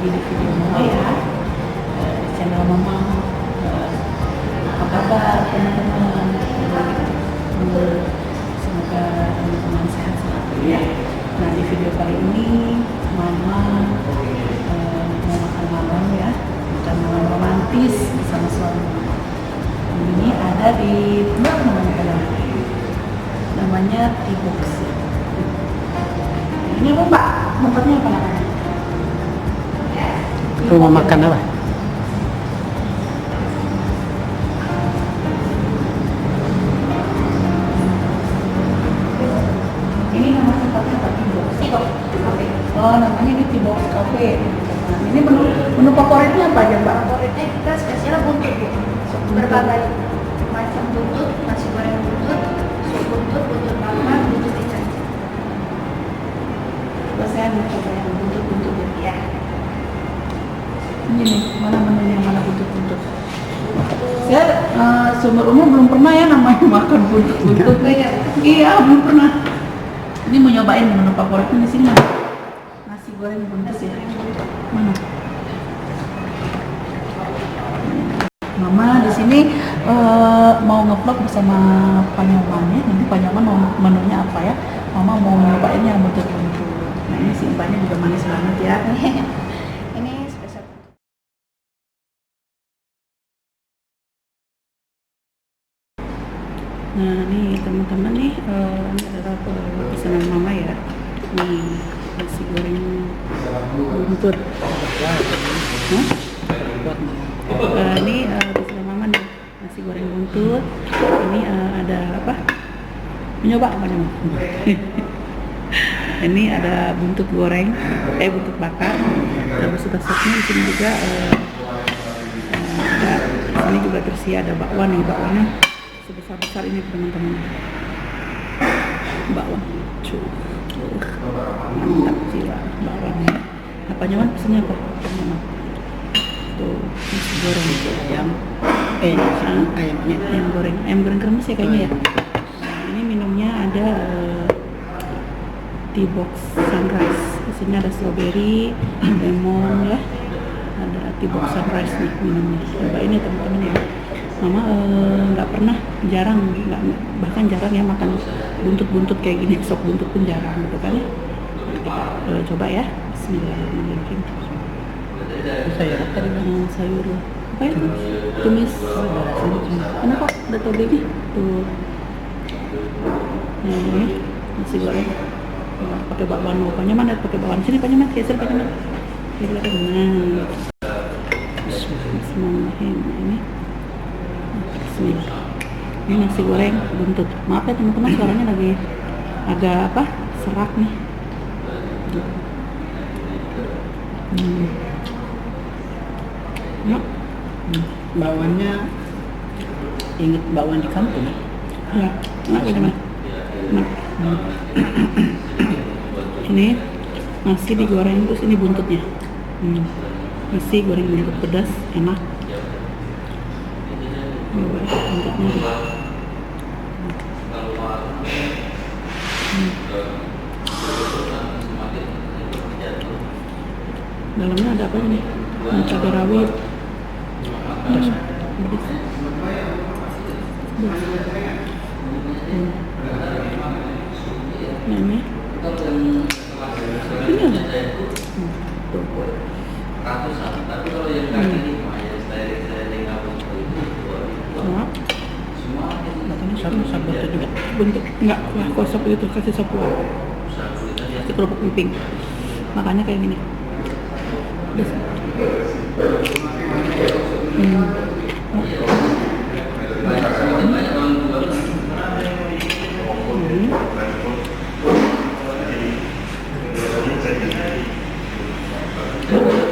lagi di video Mama ya, di channel Mama. Apa kabar teman-teman? Semoga teman-teman sehat selalu ya. Nah, di video kali ini Mama mau makan malam ya, makan malam romantis bersama suami. Ini ada di namanya T-Box. Ini apa Mbak? Tempatnya apa namanya? Rumah makan apa? Ini nama tempatnya apa? T-Box. Cafe. Oh, namanya ini T-Box Cafe. Nah, ini menu favoritnya apa aja Mbak? Favoritnya kita spesial buntut Bu. Berbagai macam buntut, nasi goreng buntut, sup buntut, buntut bakar, buntut ikan. Coba saya mau coba yang buntut-buntut Ya. Ini nih, mana menunya, mana buntut-buntut. Saya seumur umur belum pernah ya namanya makan buntut-buntut. Iya, belum pernah. Ini mau nyobain menu favoritnya di sini. Nasi goreng buntut ya. Mana? Mama di sini mau ngevlog bersama Panyaman ya. Nanti Panyaman mau menunya apa ya? Mama mau nyobain yang buntut-buntut. Nah, ini si mbaknya juga manis banget ya. Ini spesial. Nah, nih teman-teman nih, ini adalah pesanan Mama ya. Nih, nasi goreng buntut. Hah? Ini pesanan Mama nih, nasi goreng buntut. Ini ada apa? Mencoba apa nih? Ini ada buntut goreng, buntut bakar. Terus beserta sopnya di sini juga ada. Ini juga tersedia ada bakwan nih, bakwannya sebesar-besar ini teman-teman. Bakwan, mantap jiwa bakwannya. Apa nyaman pesannya apa? Nyaman. Tuh nasi goreng ayam, ayam goreng kremes ya kayaknya ya. Nah, ini minumnya ada T-Box Sunrise. Di sini ada strawberry, lemon ya. Ada T-Box Sunrise nih minumnya. Coba ini teman-teman ya. Mama bahkan jarang ya makan buntut-buntut kayak gini. Sop buntut pun jarang gitu kan ya. Kita coba ya. Bismillahirrahmanirrahim. Sayur apa tadi? Sayur apa itu? Tumis. Kenapa? Ada toge nih. Tuh. Ini nasi goreng. Pakai bakwan mau Panyaman, pakai bakwan sini Panyaman, geser Panyaman. Nah, Bismillahirrahmanirrahim. Ini nasi goreng buntut. Maaf ya teman-teman, suaranya lagi agak apa? Serak nih. Bakwannya inget bakwan di kampung. Ya, Panyaman. Ini nasi digoreng terus ini buntutnya. Nasi goreng buntut pedas, enak. Buntutnya. Dalamnya ada apa ini? Cabai rawit. Pedas. Nah, ini ada. Katanya satu juga. Bentuk enggak lah, kok sop itu kasih sop buah. Kasih kerupuk emping. Makanya kayak gini. Udah.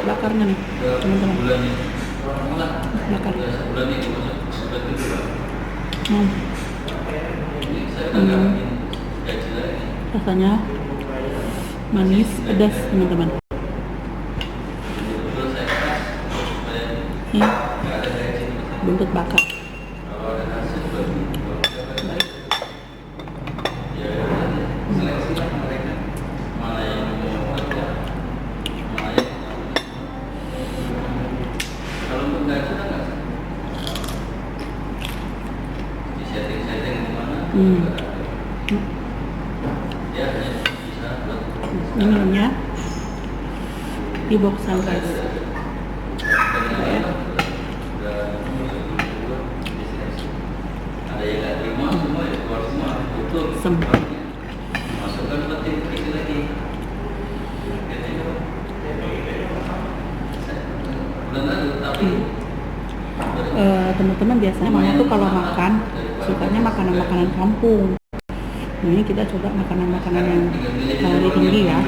Bakarnya nih teman-teman, bakar. Rasanya manis pedas teman-teman. Ini buntut bakar. Hmm. Ini minumnya di box sunrise. Sem. Teman-teman biasanya mama tuh kalau makan sukanya makanan-makanan kampung. Ini kita coba makanan-makanan yang kalori tinggi ya,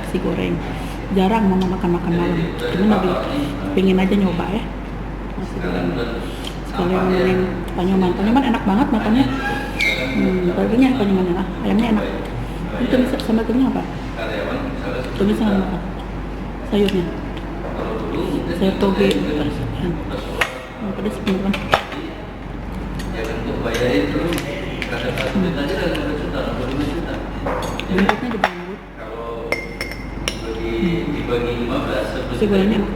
nasi goreng. Jarang mama makan malam. Cuma lagi pengen aja nyoba ya nasi goreng. Sekalian nemenin Panyoman. Panyoman enak banget makannya. Dagingnya Panyoman enak, ayamnya enak. Itu bisa sama keringnya apa? Tumis sama apa? Sayurnya. Sayur toge. Pedas teman-teman. Bentuknya dibangun. Nasi gorengnya enak.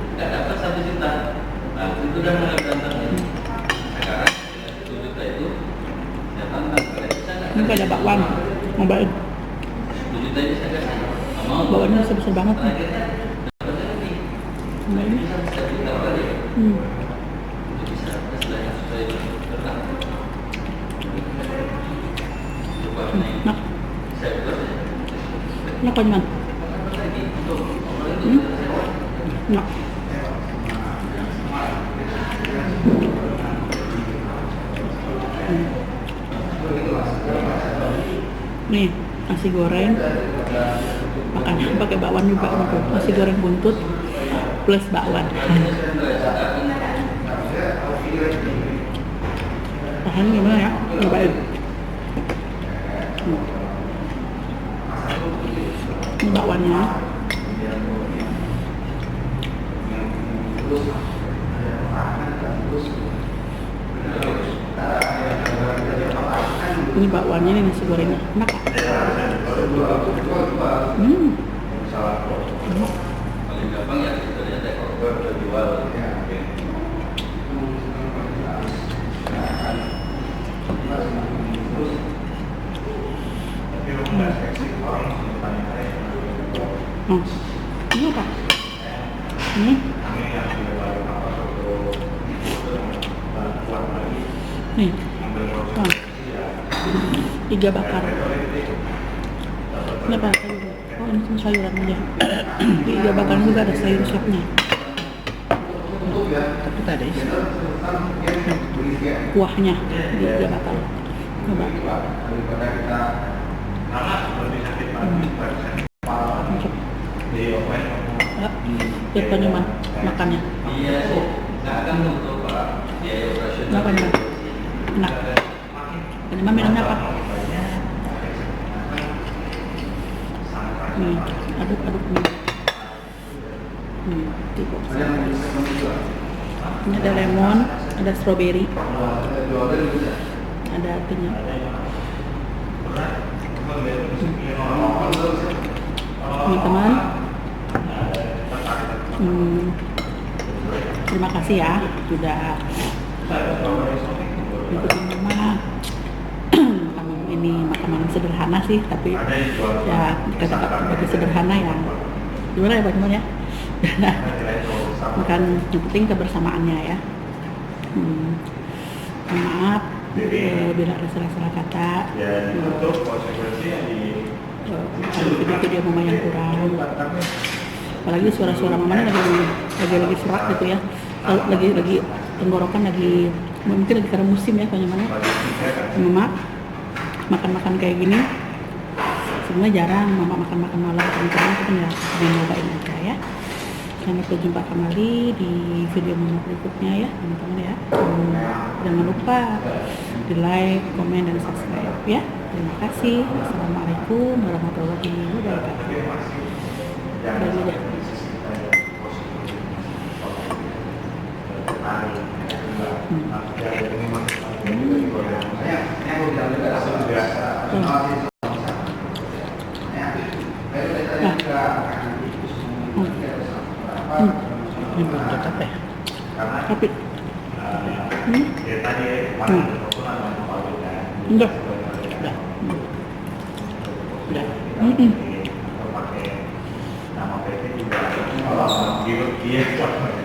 Ini ada bakwan, cobain. Bakwannya besar-besar banget nih. Cobain. Enak. Enak kan, Man? Enak. Nih, nasi goreng. Makannya pakai bakwan juga untuk nasi goreng buntut plus bakwan. Tahan gimana ya? Cobain. Ini bakwannya. Ini bakwannya, ini nasi gorengnya enak. Ini apa? Ini? Nih. Iga bakar. Ini apa? Oh, ini cuma sayuran aja. Di iga bakar juga ada sayur sopnya. Tapi tadi kuahnya di iga bakar. Coba. Lihat Panyoman makannya. Kenapa nih? Enak. Panyoman minumnya apa? Nih, aduk-aduk nih. Ini ada lemon, ada strawberry, ada artinya. Teman-teman, terima kasih ya sudah ikutin mama. Ini makanan sederhana sih, tapi ya dikatakan sebagai sederhana ya. Gimana ya Pak Cuman ya? Makan yang penting kebersamaannya ya. Maaf bila ada salah-salah kata. Ada video-video mama yang kurang. Apalagi suara-suara mamanya lagi serak gitu ya. Lagi tenggorokan lagi mungkin lagi karena musim ya Panyoman. Mama makan kayak gini sebenarnya jarang mama makan malam teman-teman, itu ya nyobain aja ya. Sampai berjumpa kembali di video mama berikutnya ya teman-teman ya. Jangan lupa di like, komen, dan subscribe ya. Terima kasih. Assalamualaikum warahmatullahi wabarakatuh. ini buntut apa ya? Tapi Enggak. Udah. Udah. Nama PT juga. Iya.